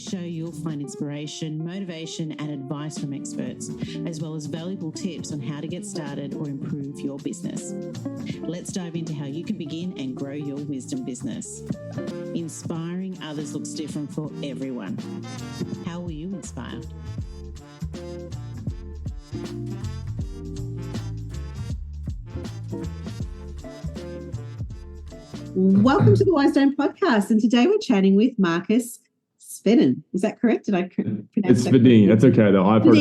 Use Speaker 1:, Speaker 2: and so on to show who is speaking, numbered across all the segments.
Speaker 1: this show, you'll find inspiration, motivation, and advice from experts, as well as valuable tips on how to get started or improve your business. Let's dive into how you can begin and grow your wisdom business. Inspiring others looks different for everyone. How will you inspire?
Speaker 2: Welcome to the Wise Stone podcast, and today we're chatting with Marcus Svedin. Is that correct? Did I pronounce
Speaker 3: It's
Speaker 2: that?
Speaker 3: Svedin. That's okay though. I've heard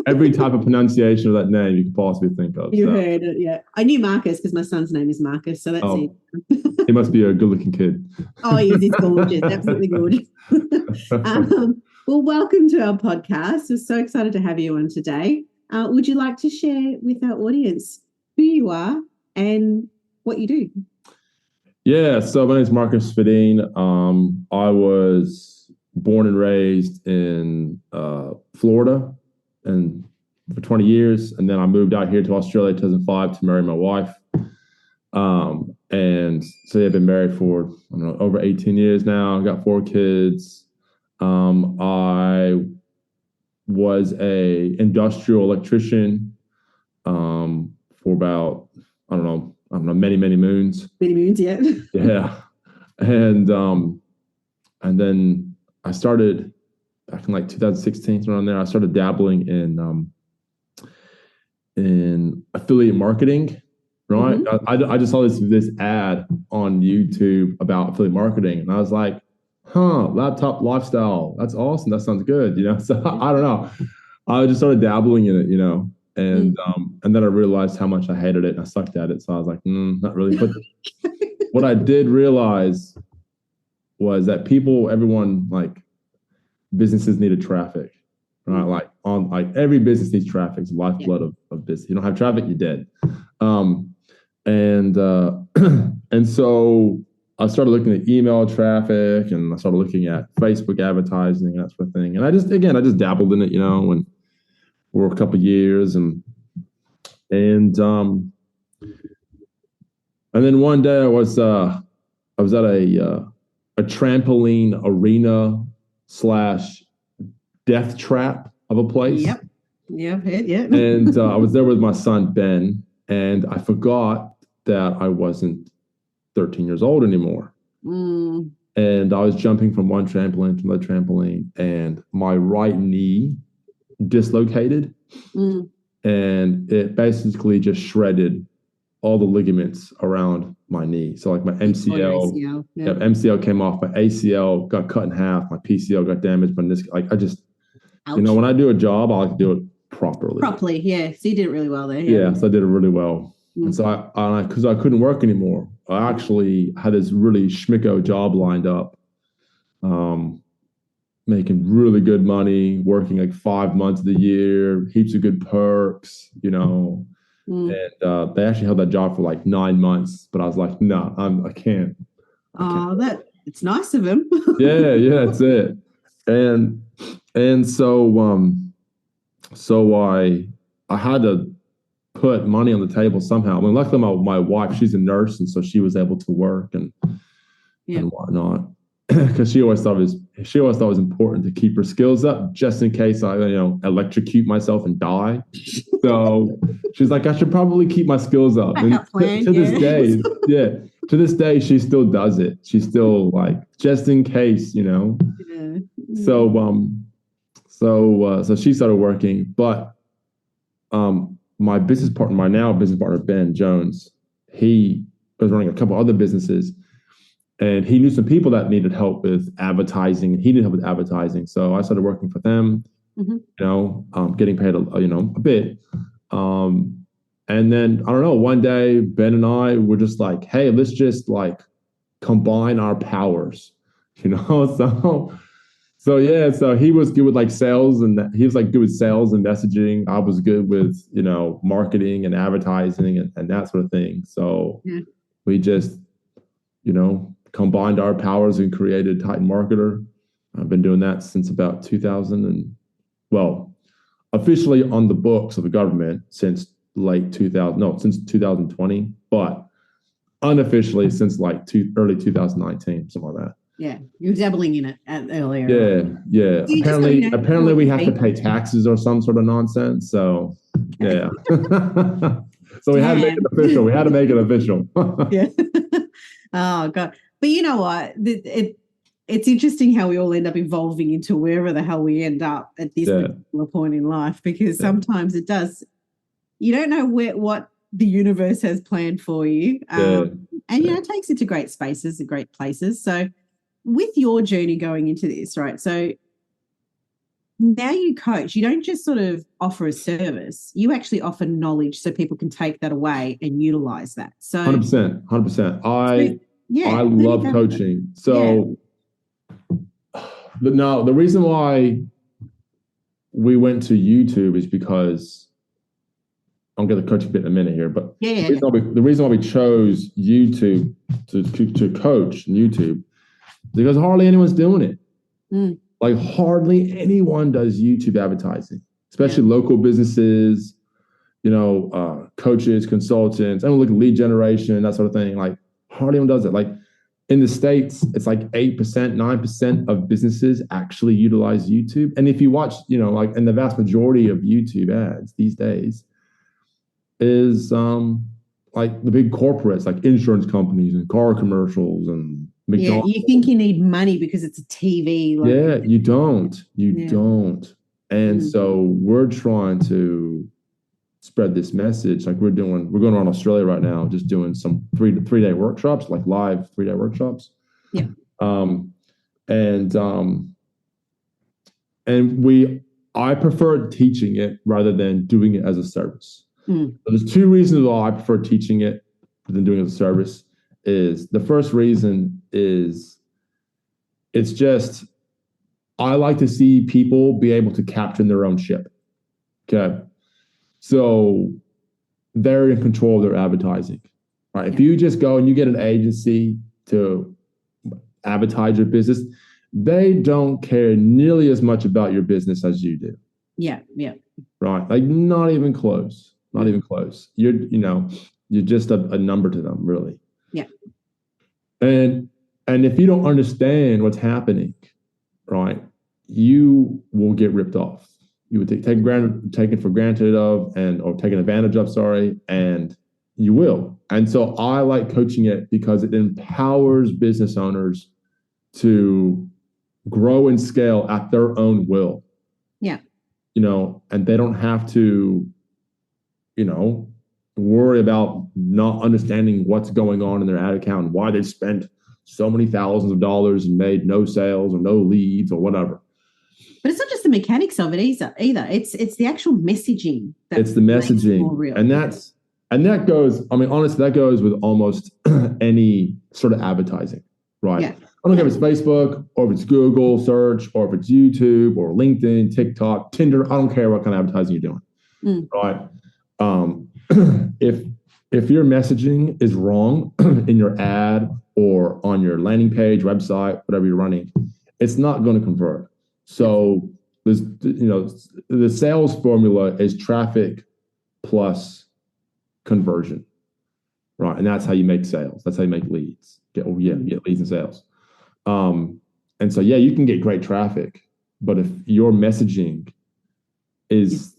Speaker 3: every type of pronunciation of that name you could possibly think of.
Speaker 2: You heard it, yeah. I knew Marcus because my son's name is Marcus, so that's it.
Speaker 3: He must be a good-looking kid.
Speaker 2: Oh, he is. He's gorgeous. Absolutely gorgeous. Well, welcome to our podcast. We're so excited to have you on today. Would you like to share with our audience who you are and what you do?
Speaker 3: Yeah, so my name is Marcus Svedin. I was born and raised in Florida and for 20 years, and then I moved out here to Australia in 2005 to marry my wife. And so I've been married for over 18 years now. I got 4 kids. I was a industrial electrician for about many moons. Many moons, yeah. Yeah. And then I started back in 2016, around there, I started dabbling in affiliate marketing, right? Mm-hmm. I just saw this ad on YouTube about affiliate marketing, and I was like, laptop lifestyle. That's awesome. That sounds good, So I don't know. I just started dabbling in it, and then I realized how much I hated it and I sucked at it. So I was like, not really. But what I did realize was that businesses needed traffic, right? Every business needs traffic. It's the lifeblood of business. You don't have traffic, you're dead. And so I started looking at email traffic, and I started looking at Facebook advertising and that sort of thing. And I just dabbled in it, for a couple of years, and then one day I was at a trampoline arena / death trap of a place.
Speaker 2: Yep. Yeah.
Speaker 3: And I was there with my son Ben, and I forgot that I wasn't 13 years old anymore. And I was jumping from one trampoline to another trampoline, and my right knee dislocated, and it basically just shredded all the ligaments around my knee. So my MCL, MCL came off, my ACL got cut in half, my PCL got damaged, my disc. I just, ouch. When I do a job, I like to do it properly. Yeah. So
Speaker 2: you did it really well there.
Speaker 3: Yeah, so I did it really well. And so because I couldn't work anymore, I actually had this really schmicko job lined up, making really good money, working 5 months of the year, heaps of good perks, And they actually held that job for 9 months, but I was like, no, I can't.
Speaker 2: It's nice of him.
Speaker 3: yeah, that's it. And so I had to put money on the table somehow. Luckily my wife, she's a nurse, and so she was able to work and whatnot, because she always thought it was important to keep her skills up just in case I electrocute myself and die. So she's like, I should probably keep my skills up. And to this day, she still does it. She's still just in case, Yeah. So she started working, but my now business partner, Ben Jones, he was running a couple other businesses, and he knew some people that needed help with advertising, and he needed help with advertising. So I started working for them, getting paid a bit. And then, I don't know, one day Ben and I were just like, hey, let's just combine our powers, So he was good with sales, and he was good with sales and messaging. I was good with, marketing and advertising and that sort of thing. So we just, combined our powers and created Titan Marketer. I've been doing that since about 2000 officially on the books of the government since since 2020, but unofficially since early 2019, something like that.
Speaker 2: Yeah. You're dabbling in it earlier.
Speaker 3: Yeah.
Speaker 2: So
Speaker 3: Apparently we have to pay taxes or some sort of nonsense. So yeah. So we had to make it official.
Speaker 2: Yeah. Oh God. But you know what? It's interesting how we all end up evolving into wherever the hell we end up at this particular point in life, because sometimes it does. You don't know what the universe has planned for you. And it takes you to great spaces and great places. So with your journey going into this, right? So now you coach, you don't just sort of offer a service, you actually offer knowledge so people can take that away and utilize that. So
Speaker 3: 100%. I love coaching. So the reason why we went to YouTube is because I'll get the coaching bit in a minute here, but the reason why we chose YouTube to coach YouTube is because hardly anyone's doing it. Like hardly anyone does YouTube advertising, especially local businesses, coaches, consultants, and look at lead generation, that sort of thing. Like hardly anyone does it. Like in the States, it's like 8%, 9% of businesses actually utilize YouTube. And if you watch, and the vast majority of YouTube ads these days is like the big corporates, like insurance companies and car commercials and McDonald's.
Speaker 2: Yeah, you think you need money because it's a TV.
Speaker 3: You don't. Don't. And so we're trying to spread this message. Like we're going around Australia right now, just doing some three-day workshops, like live 3-day workshops.
Speaker 2: Yeah.
Speaker 3: I prefer teaching it rather than doing it as a service. So there's 2 reasons why I prefer teaching it than doing it as a service. Is the first reason is it's just I like to see people be able to captain their own ship. Okay. So they're in control of their advertising. Right. If you just go and you get an agency to advertise your business, they don't care nearly as much about your business as you do.
Speaker 2: Yeah.
Speaker 3: Right. Like not even close. Not even close. You're just a number to them, really.
Speaker 2: Yeah.
Speaker 3: And if you don't understand what's happening, right, you will get ripped off. You would taken for granted of or taken advantage of, and you will. And so I like coaching it because it empowers business owners to grow and scale at their own will.
Speaker 2: Yeah.
Speaker 3: And they don't have to, worry about not understanding what's going on in their ad account and why they've spent so many thousands of dollars and made no sales or no leads or whatever.
Speaker 2: But it's not just the mechanics of it either. It's the actual messaging.
Speaker 3: It's the messaging. More real. And that goes, honestly, that goes with almost any sort of advertising, right? Yeah. I don't care if it's Facebook or if it's Google search or if it's YouTube or LinkedIn, TikTok, Tinder. I don't care what kind of advertising you're doing, right? If your messaging is wrong in your ad or on your landing page, website, whatever you're running, it's not going to convert. So the sales formula is traffic plus conversion, right? And that's how you make sales. That's how you make leads. Get leads and sales. And so you can get great traffic, but if your messaging is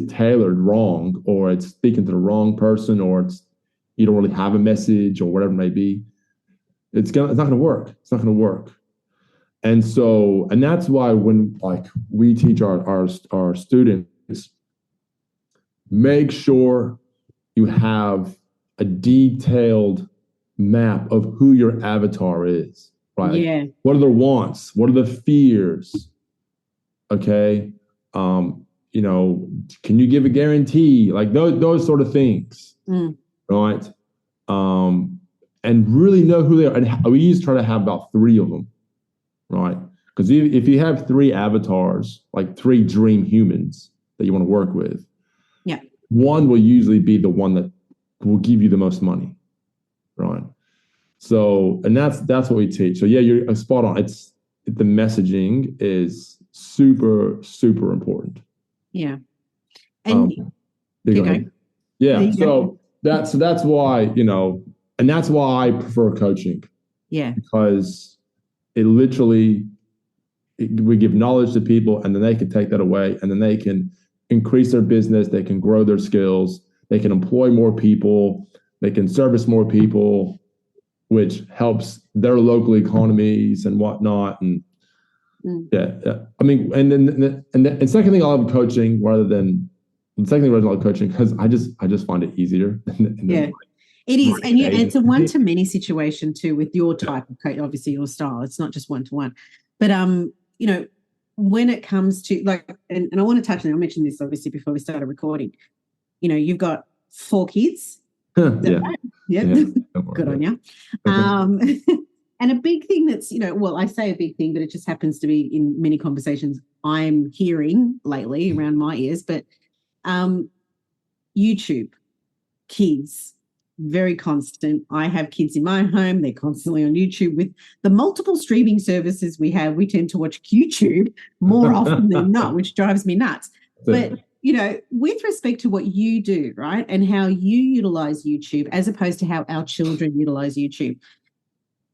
Speaker 3: tailored wrong, or it's speaking to the wrong person, or you don't really have a message, or whatever it may be, it's not going to work. It's not going to work. And so, and that's why when we teach our students, make sure you have a detailed map of who your avatar is, right?
Speaker 2: Yeah.
Speaker 3: What are their wants? What are the fears? Okay. Can you give a guarantee? Like those sort of things, right? And really know who they are. And we used to try to have about 3 of them, right? Because if you have 3 avatars, like 3 dream humans that you want to work with, one will usually be the one that will give you the most money, right? So, and that's what we teach. So you're spot on. The messaging is super, super important.
Speaker 2: Yeah. And
Speaker 3: so that's why, and that's why I prefer coaching.
Speaker 2: Yeah.
Speaker 3: Because we give knowledge to people, and then they can take that away, and then they can increase their business, they can grow their skills, they can employ more people, they can service more people, which helps their local economies and whatnot. And I mean, and second thing, I love coaching the second thing I love coaching because I just find it easier.
Speaker 2: It is, and it's a one-to-many situation too with your type of coach, obviously your style. It's not just one-to-one, but when it comes to and I want to touch on, I mentioned this obviously before we started recording. You've got 4 kids.
Speaker 3: Yeah.
Speaker 2: Good on you. And a big thing that's, I say a big thing, but it just happens to be in many conversations I'm hearing lately around my ears, but YouTube, kids, very constant. I have kids in my home. They're constantly on YouTube. With the multiple streaming services we have, we tend to watch YouTube more often than not, which drives me nuts. But, with respect to what you do, right, and how you utilize YouTube as opposed to how our children utilize YouTube,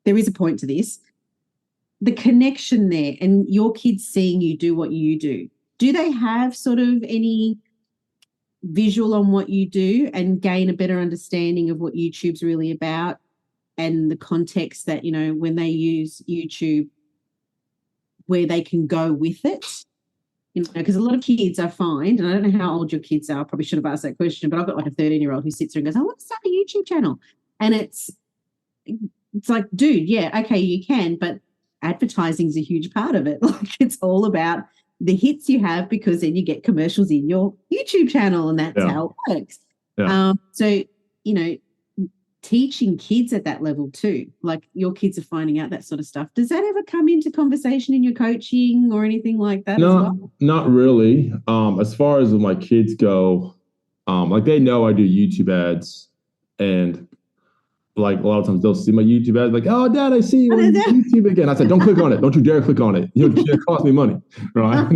Speaker 2: there is a point to this. The connection there and your kids seeing you do what you do they have sort of any visual on what you do and gain a better understanding of what YouTube's really about and the context that, when they use YouTube, where they can go with it? Because a lot of kids I find, and I don't know how old your kids are, I probably should have asked that question, but I've got like a 13-year-old who sits there and goes, I want to start a YouTube channel. And it's like, dude, yeah, okay, you can, but advertising's a huge part of it. Like, it's all about the hits you have, because then you get commercials in your YouTube channel, and that's how it works. Yeah. So, teaching kids at that level too, like your kids are finding out that sort of stuff. Does that ever come into conversation in your coaching or anything like that?
Speaker 3: No,
Speaker 2: as well?
Speaker 3: Not really. As far as when my kids go, like they know I do YouTube ads, and like a lot of times they'll see my YouTube ads, like, oh, Dad, I see you on YouTube again. I said, don't click on it. Don't you dare click on it. It costs me money, right?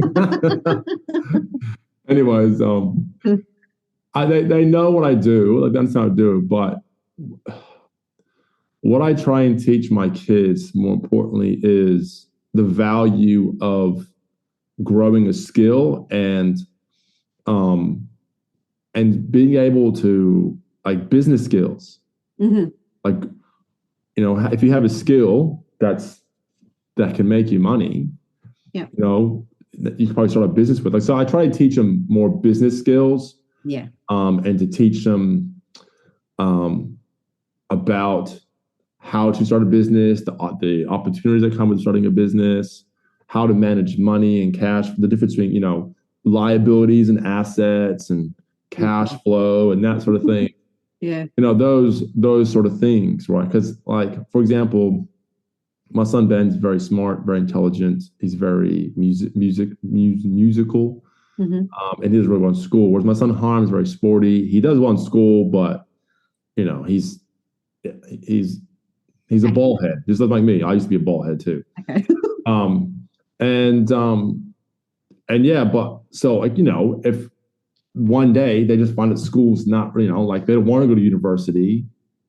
Speaker 3: Anyways, they know what I do. Like, that's how I do it. But what I try and teach my kids, more importantly, is the value of growing a skill and being able to, like, business skills. Mm-hmm. Like, if you have a skill that can make you money, you can probably start a business with. Like, so I try to teach them more business skills. Yeah. And to teach them about how to start a business, the opportunities that come with starting a business, how to manage money and cash, the difference between, liabilities and assets and cash flow and that sort of thing. Yeah. Those sort of things, right? Because, like, for example, my son Ben's very smart, very intelligent. He's very musical. Mm-hmm. And he does really well in school. Whereas my son Harm is very sporty. He does well in school, but he's a ball head, just like me. I used to be a ball head too. Okay. But so, like, if one day they just find that school's not, like, they don't want to go to university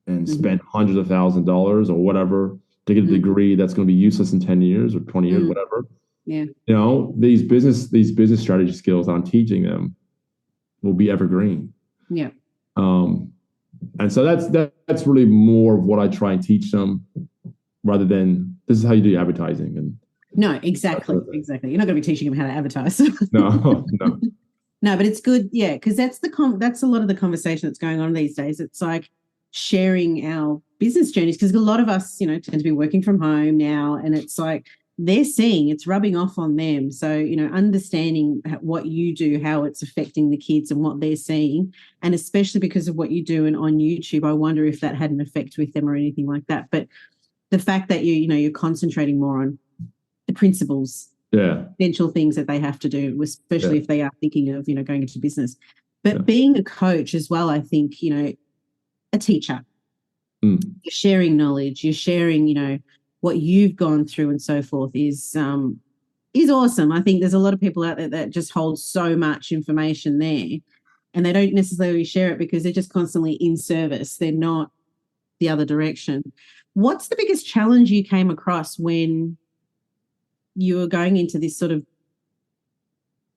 Speaker 3: and spend hundreds of thousands of dollars or whatever to get a degree that's going to be useless in 10 years or 20 years, whatever. Yeah. These business strategy skills I'm teaching them will be evergreen. Yeah. And so that's really more of what I try and teach them, rather than this is how you do advertising. And
Speaker 2: no, exactly. You're not going to be teaching them how to advertise.
Speaker 3: No.
Speaker 2: No, but it's good, yeah, because that's a lot of the conversation that's going on these days. It's like sharing our business journeys, because a lot of us, tend to be working from home now, and it's like they're seeing it's rubbing off on them. So, understanding what you do, how it's affecting the kids and what they're seeing, and especially because of what you do and on YouTube, I wonder if that had an effect with them or anything like that. But the fact that you're concentrating more on the principles, essential things that they have to do, especially if they are thinking of, going into business. But being a coach as well, I think, a teacher, you're sharing knowledge, you're sharing, what you've gone through and so forth is awesome. I think there's a lot of people out there that just hold so much information there, and they don't necessarily share it because they're just constantly in service. They're not the other direction. What's the biggest challenge you came across when you were going into this sort of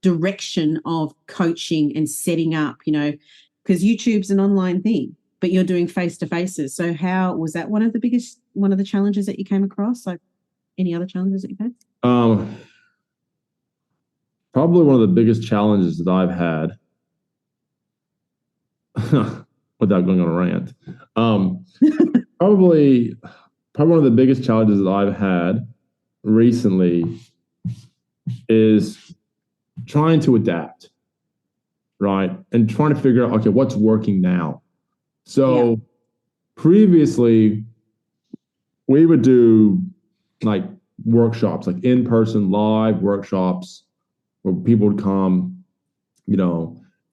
Speaker 2: direction of coaching and setting up, because YouTube's an online thing, but you're doing face-to-faces. So how was that one of the challenges that you came across? Like any other challenges that you had?
Speaker 3: Probably one of the biggest challenges that I've had, without going on a rant, probably one of the biggest challenges that I've had recently is trying to adapt, right? And trying to figure out, okay, what's working now? So previously, we would do like workshops, like in-person live workshops where people would come,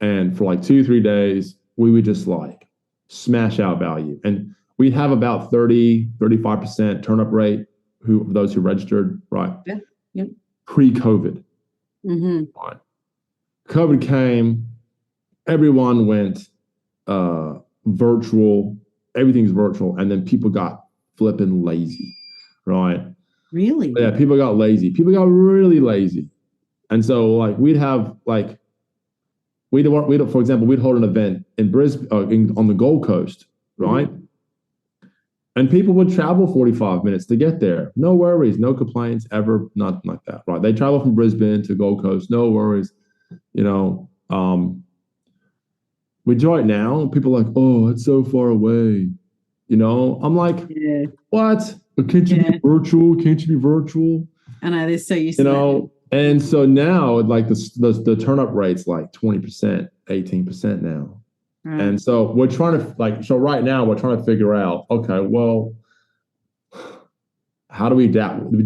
Speaker 3: and for like 2-3 days, we would just like smash out value. And we'd have about 30-35% turn up rate of those who registered, right?
Speaker 2: Yeah.
Speaker 3: Pre-COVID.
Speaker 2: Mm-hmm.
Speaker 3: Right. COVID came, everyone went virtual, everything's virtual, and then people got flipping lazy, right?
Speaker 2: Really?
Speaker 3: Yeah, people got lazy. People got really lazy. And so like we'd have like, for example, we'd hold an event in Brisbane, on the Gold Coast, right? Mm-hmm. And people would travel 45 minutes to get there. No worries, no complaints ever, nothing like that, right? They travel from Brisbane to Gold Coast, no worries. We do it now. People are like, oh, it's so far away. I'm like, what? But can't you be virtual? Can't you be virtual?
Speaker 2: I know, they're so used to that.
Speaker 3: And so now, like the turn up rate's like 20%, 18% now. Right. And so we're trying to right now we're trying to figure out, okay, well, how do we adapt? Do we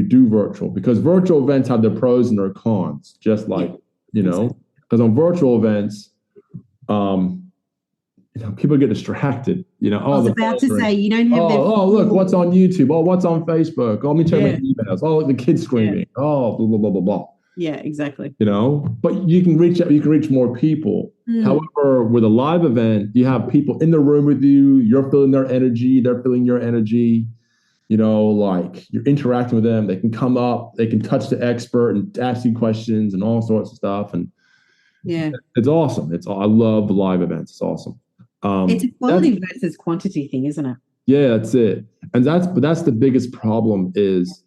Speaker 3: do virtual? Because virtual events have their pros and their cons, just like, because on virtual events, people get distracted, I
Speaker 2: was about to say, you don't have
Speaker 3: look, what's on YouTube? Oh, what's on Facebook? Oh, let me check my emails. Oh, the kids screaming. Oh, blah, blah, blah, blah, blah.
Speaker 2: Yeah, exactly.
Speaker 3: But you can reach more people. However, with a live event, you have people in the room with you, you're feeling their energy, they're feeling your energy, like you're interacting with them. They can come up, they can touch the expert and ask you questions and all sorts of stuff. And it's awesome. I love the live events. It's awesome.
Speaker 2: It's a quality versus quantity thing, isn't it?
Speaker 3: Yeah, that's it. And that's the biggest problem is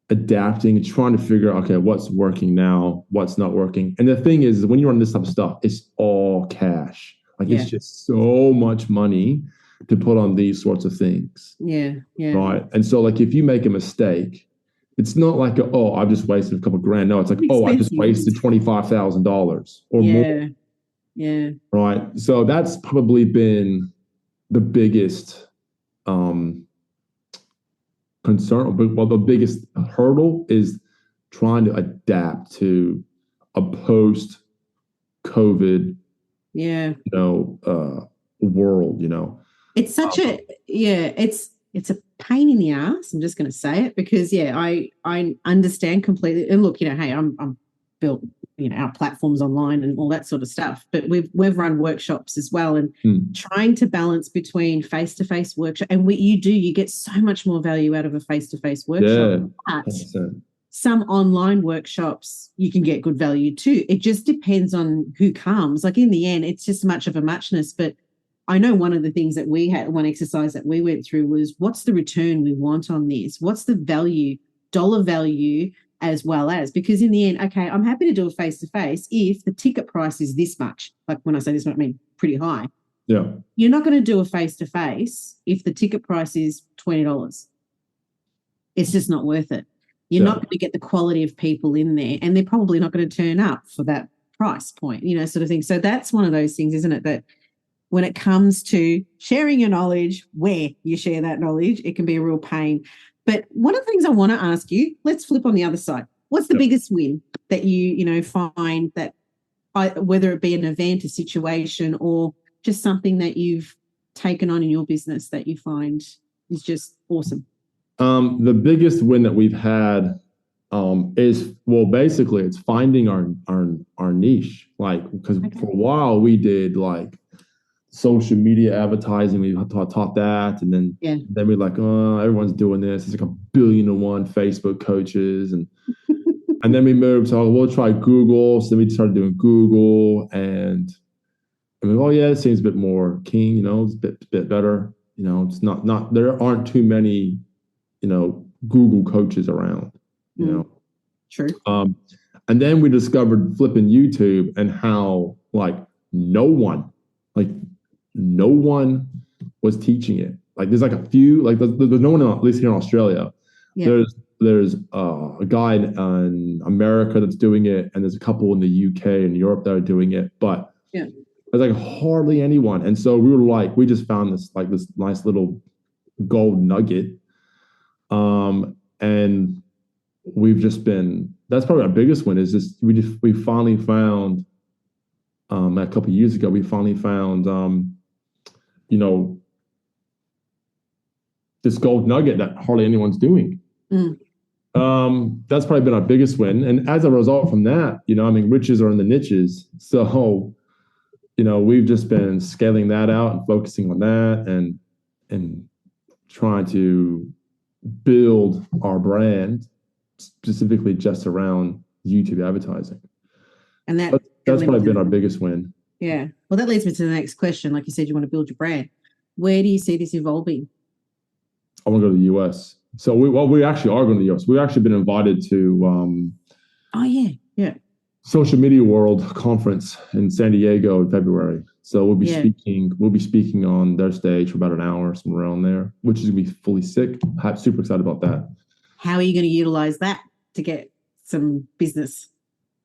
Speaker 3: adapting, trying to figure out, okay, what's working now, what's not working. And the thing is, when you run this type of stuff, it's all cash. Like it's just so much money to put on these sorts of things.
Speaker 2: Yeah.
Speaker 3: Right. And so like if you make a mistake, it's not like, I've just wasted a couple grand. No, it's like, I just wasted $25,000 or more.
Speaker 2: Yeah.
Speaker 3: Right. So that's probably been the biggest concern. Well, the biggest hurdle is trying to adapt to a post-COVID, world.
Speaker 2: It's such it's a pain in the ass. I'm just going to say it because I understand completely. And look, hey, I'm built our platforms online and all that sort of stuff. But we've run workshops as well, and trying to balance between face-to-face workshop and you get so much more value out of a face-to-face workshop.
Speaker 3: Yeah,
Speaker 2: but some online workshops you can get good value too. It just depends on who comes. Like in the end, it's just much of a muchness. But I know one of the things that we had, one exercise that we went through was what's the return we want on this? What's the value, dollar value? As well as, because in the end, okay, I'm happy to do a face-to-face if the ticket price is this much. Like when I say this much, I mean pretty high.
Speaker 3: Yeah.
Speaker 2: You're not going to do a face-to-face if the ticket price is $20. It's just not worth it. You're not going to get the quality of people in there, and they're probably not going to turn up for that price point, sort of thing. So that's one of those things, isn't it, that when it comes to sharing your knowledge, where you share that knowledge, it can be a real pain. But one of the things I want to ask you, let's flip on the other side. What's the biggest win that you find that whether it be an event, a situation, or just something that you've taken on in your business that you find is just awesome?
Speaker 3: The biggest win that we've had is, well, basically it's finding our niche. Like, because for a while we did like social media advertising. We taught that, and then we're like, oh, everyone's doing this. It's like 1,000,000,001 Facebook coaches, and then we moved. So we'll try Google. So then we started doing Google, and I mean, oh yeah, it seems a bit more keen. It's a bit better. It's not. There aren't too many, Google coaches around.
Speaker 2: True.
Speaker 3: And then we discovered flipping YouTube and how no one was teaching it. Like there's like a few, like there's no one, at least here in Australia. Yeah. There's a guy in America that's doing it, and there's a couple in the UK and Europe that are doing it, but there's like hardly anyone. And so we were like, we just found this nice little gold nugget. And we've just been, that's probably our biggest win, is just we finally found a couple of years ago, we finally found this gold nugget that hardly anyone's doing. That's probably been our biggest win. And as a result from that, riches are in the niches. So, we've just been scaling that out and focusing on that and trying to build our brand specifically just around YouTube advertising. And that's probably been our biggest win.
Speaker 2: Yeah. Well, that leads me to the next question. Like you said, you want to build your brand. Where do you see this evolving?
Speaker 3: I want to go to the US. So we actually are going to the US. We've actually been invited to Social Media World Conference in San Diego in February. So we'll be speaking on their stage for about an hour, somewhere around there, which is going to be fully sick. I'm super excited about that.
Speaker 2: How are you going to utilize that to get some business?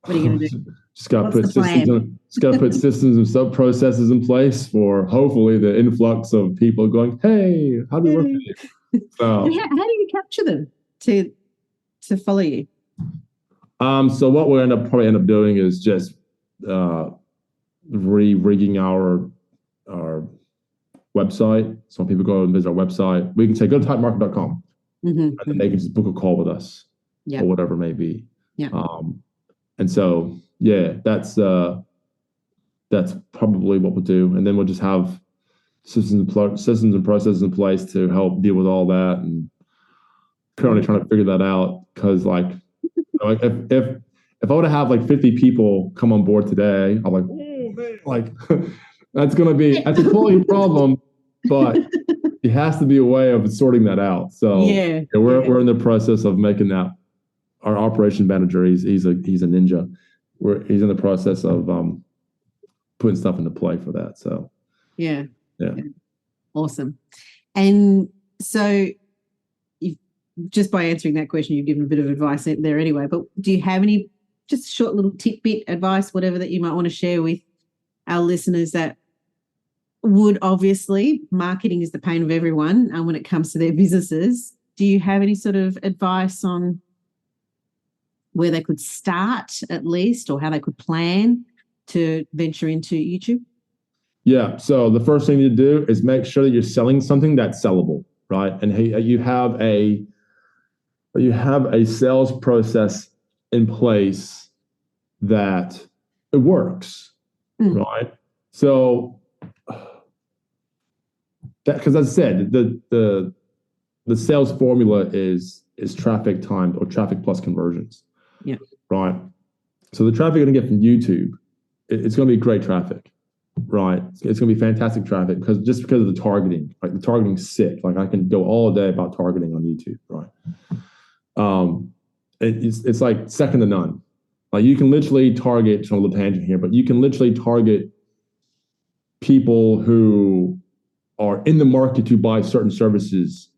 Speaker 2: What are you going to do?
Speaker 3: Just got to put systems and sub processes in place for hopefully the influx of people going, hey, how do we work with you? So,
Speaker 2: how do you capture them to follow you?
Speaker 3: So what we'll probably end up doing is just re-rigging our website. So when people go and visit our website, we can say, go to typemarket.com. And then they can just book a call with us or whatever it may be. Yeah. And so, that's probably what we'll do. And then we'll just have systems and processes in place to help deal with all that. And currently trying to figure that out, because if I were to have 50 people come on board today, I'm like, oh man, that's a totally problem, but it has to be a way of sorting that out. So we're in the process of making that. Our operation manager, he's a ninja. He's in the process of putting stuff into play for that. So
Speaker 2: yeah. Awesome. And so just by answering that question, you've given a bit of advice there anyway, but do you have any just short little tidbit advice, whatever that you might want to share with our listeners that would, obviously, marketing is the pain of everyone when it comes to their businesses. Do you have any sort of advice on where they could start at least, or how they could plan to venture into YouTube?
Speaker 3: Yeah. So the first thing to do is make sure that you're selling something that's sellable, right? And you have a sales process in place that it works, right? So that, because as I said, the sales formula is traffic times or traffic plus conversions. Yeah. Right. So the traffic you're going to get from YouTube, it's going to be great traffic, right? It's going to be fantastic traffic because of the targeting. Like the targeting's sick. Like I can go all day about targeting on YouTube, right? It's like second to none. Like you can literally target, on a little tangent here, but you can literally target people who are in the market to buy certain services,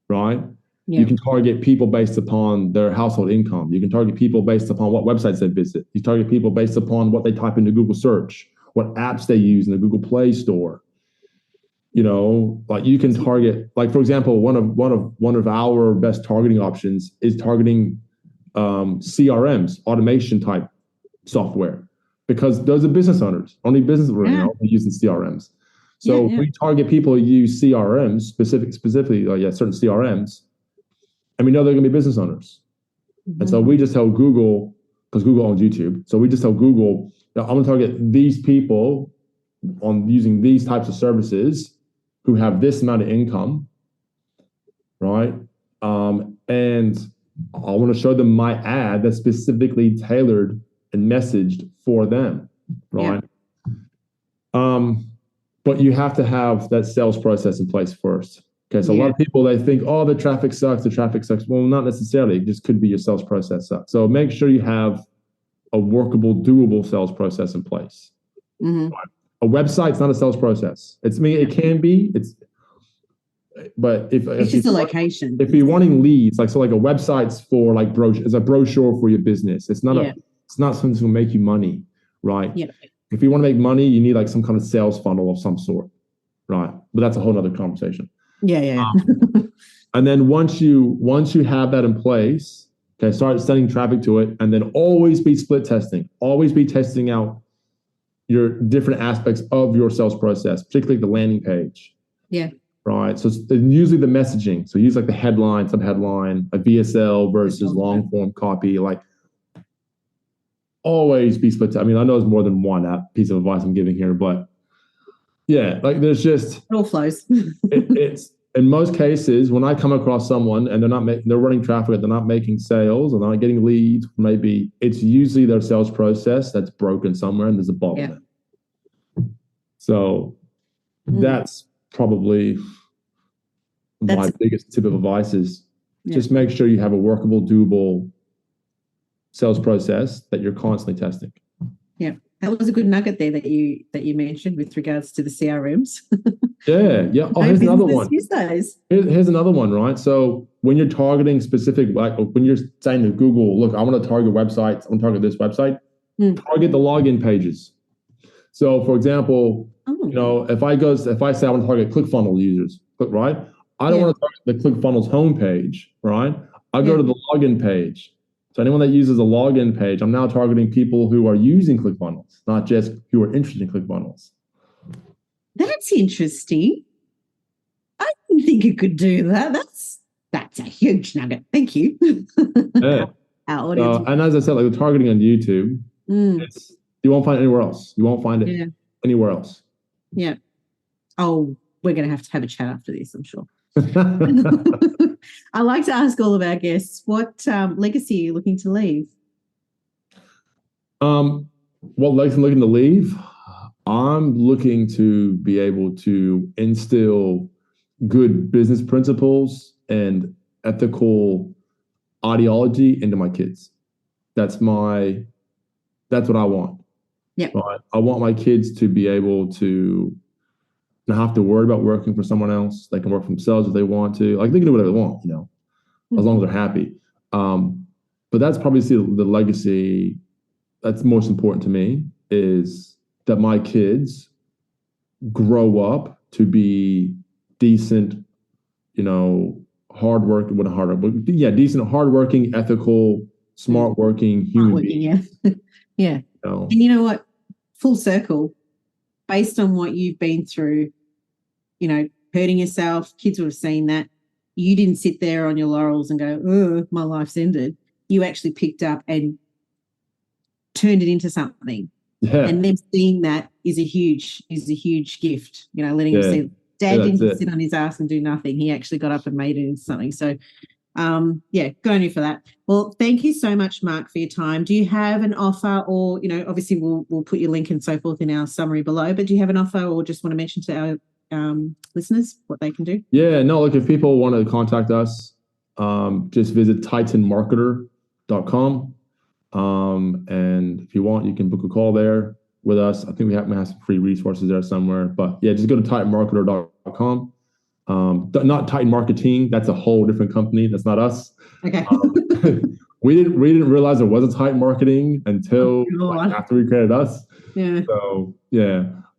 Speaker 3: right? Yeah. You can target people based upon their household income. You can target people based upon what websites they visit. You target people based upon what they type into Google search, what apps they use in the Google Play Store. Like you can target, like for example, one of our best targeting options is targeting CRMs, automation type software, because those are business owners. Only business owners are using CRMs. So we target people who use CRMs, specifically certain CRMs. And we know they're going to be business owners. Mm-hmm. And so we just tell Google, because Google owns YouTube. So we just tell Google, I'm going to target these people on using these types of services who have this amount of income, right? And I want to show them my ad that's specifically tailored and messaged for them, right? Yeah. But you have to have that sales process in place first. Okay, so a lot of people, they think, oh, the traffic sucks. Well, not necessarily. It just could be your sales process sucks. So make sure you have a workable, doable sales process in place. Mm-hmm. A website's not a sales process. It can be. But if
Speaker 2: it's just a location.
Speaker 3: If you're wanting leads, like a website's for like it's a brochure for your business. It's not it's not something to make you money, right? Yeah. If you want to make money, you need like some kind of sales funnel of some sort, right? But that's a whole nother conversation.
Speaker 2: Yeah.
Speaker 3: And then once you have that in place, okay, start sending traffic to it, and then always be split testing. Always be testing out your different aspects of your sales process, particularly the landing page.
Speaker 2: Yeah.
Speaker 3: Right. So it's usually the messaging. So use like the headline, subheadline, a VSL versus long form copy. Like always be split. I mean, I know there's more than one piece of advice I'm giving here, but yeah, like there's just
Speaker 2: it all flows.
Speaker 3: it's in most cases when I come across someone and they're running traffic, they're not making sales, or they're not getting leads. Maybe it's usually their sales process that's broken somewhere, and there's a bottleneck. Yeah. So that's probably my biggest tip of advice is just make sure you have a workable, doable sales process that you're constantly testing.
Speaker 2: Yeah, that was a good nugget there that you mentioned with regards to the CRMs.
Speaker 3: Yeah. Oh, here's another one.
Speaker 2: Use those.
Speaker 3: Here's another one, right? So when you're targeting specific, like when you're saying to Google, look, I want to target websites, I want to target this website, target the login pages. So for example, if I say I want to target ClickFunnels users, right? I don't want to target the ClickFunnels homepage, right? I go to the login page. So anyone that uses a login page, I'm now targeting people who are using ClickFunnels, not just who are interested in ClickFunnels.
Speaker 2: That's interesting. I didn't think you could do that. That's a huge nugget. Thank you.
Speaker 3: Yeah.
Speaker 2: Our audience.
Speaker 3: And as I said, like the targeting on YouTube, you won't find it anywhere else. You won't find it anywhere else.
Speaker 2: Yeah. Oh, we're going to have a chat after this, I'm sure. I like to ask all of our guests, what legacy are you looking to leave?
Speaker 3: What legacy I'm looking to leave? I'm looking to be able to instill good business principles and ethical ideology into my kids. That's what I want.
Speaker 2: Yeah.
Speaker 3: Right? I want my kids to be able to not have to worry about working for someone else. They can work for themselves if they want to. Like they can do whatever they want, as long as they're happy. But that's probably the legacy that's most important to me, is that my kids grow up to be decent, decent, hardworking, ethical, smart working human beings.
Speaker 2: Yeah. And you know what? Full circle, based on what you've been through, hurting yourself, kids would have seen that. You didn't sit there on your laurels and go, oh, my life's ended. You actually picked up and turned it into something. Yeah. And them seeing that is a huge gift, letting them see Dad didn't just sit on his ass and do nothing. He actually got up and made it into something. So, good on you for that. Well, thank you so much, Mark, for your time. Do you have an offer, or, obviously we'll put your link and so forth in our summary below, but do you have an offer or just want to mention to our listeners what they can do?
Speaker 3: Yeah, no, look, if people want to contact us, just visit titanmarketer.com. And if you want, you can book a call there with us. I think we have some free resources there somewhere, but yeah, just go to titanmarketer.com. Not Titan Marketing. That's a whole different company. That's not us.
Speaker 2: Okay.
Speaker 3: We didn't realize there was a Titan Marketing until after we created us.
Speaker 2: Yeah.
Speaker 3: So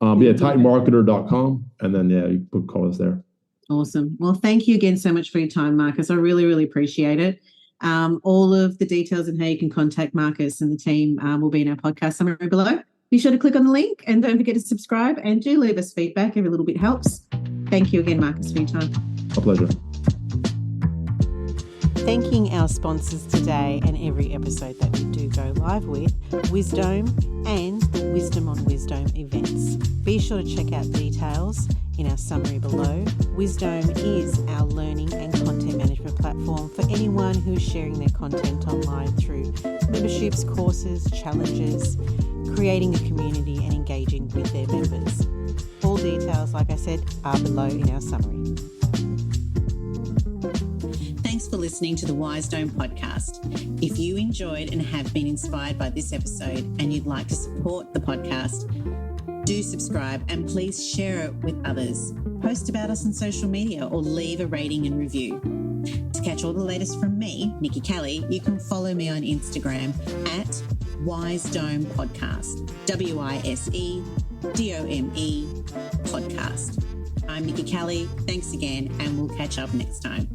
Speaker 3: titanmarketer.com, and then you can call us there.
Speaker 2: Awesome. Well, thank you again so much for your time, Marcus. I really, really appreciate it. All of the details and how you can contact Marcus and the team will be in our podcast summary below. Be sure to click on the link and don't forget to subscribe, and do leave us feedback. Every little bit helps. Thank you again, Marcus, for your time.
Speaker 3: A pleasure.
Speaker 1: Thanking our sponsors today and every episode that we do go live with, Wisdom and Wisdom on Wisdom events. Be sure to check out details in our summary below. Wisdom is our learning and content management platform for anyone who is sharing their content online through memberships, courses, challenges, creating a community and engaging with their members. All details, like I said, are below in our summary.
Speaker 4: Thanks for listening to the Wisdom podcast. If you enjoyed and have been inspired by this episode and you'd like to support the podcast, do subscribe and please share it with others. Post about us on social media or leave a rating and review. To catch all the latest from me, Nikki Kelly, you can follow me on Instagram at Wisdom Podcast, WISEDOME podcast. I'm Nikki Kelly. Thanks again, and we'll catch up next time.